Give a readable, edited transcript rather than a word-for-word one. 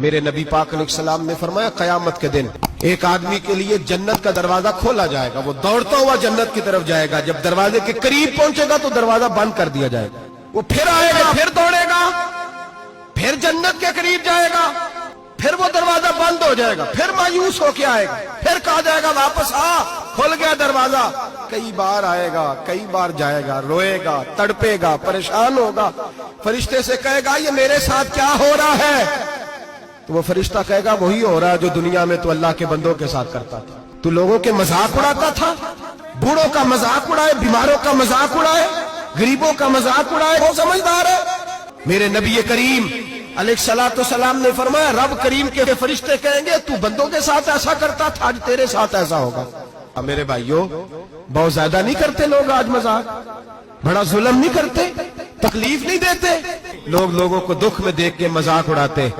मेरे नबी पाक अलैहिस्सलाम ने फरमाया कयामत के दिन एक आदमी के लिए जन्नत का दरवाजा खोला जाएगा, वो दौड़ता हुआ जन्नत की तरफ जाएगा। जब दरवाजे के करीब पहुंचेगा तो दरवाजा बंद कर दिया जाएगा। वो फिर आएगा, फिर दौड़ेगा, फिर जन्नत के करीब जाएगा, फिर वो दरवाजा बंद हो जाएगा, फिर मायूस होके आएगा, फिर कहा जाएगा वापस आ, खुल गया दरवाजा। कई बार आएगा, कई बार जाएगा, रोएगा, तड़पेगा, परेशान होगा। फरिश्ते से कहेगा ये मेरे साथ क्या हो रहा है? तो वो फरिश्ता कहेगा वही हो रहा है जो दुनिया में तो अल्लाह के बंदों के साथ करता था। तू लोगों के मजाक उड़ाता था, बूढ़ों का मजाक उड़ाए, बीमारों का मजाक उड़ाए, गरीबों का मजाक उड़ाए, वो समझदार है। मेरे नबी करीम अलैहिस्सलाम ने फरमाया रब करीम के फरिश्ते कहेंगे तू बंदों के साथ ऐसा करता था, आज तेरे साथ ऐसा होगा। अब मेरे भाइयों, बहुत ज्यादा नहीं करते लोग आज मजाक? बड़ा जुल्म नहीं करते? तकलीफ नहीं देते? लोग लोगों को दुख में देख के मजाक उड़ाते।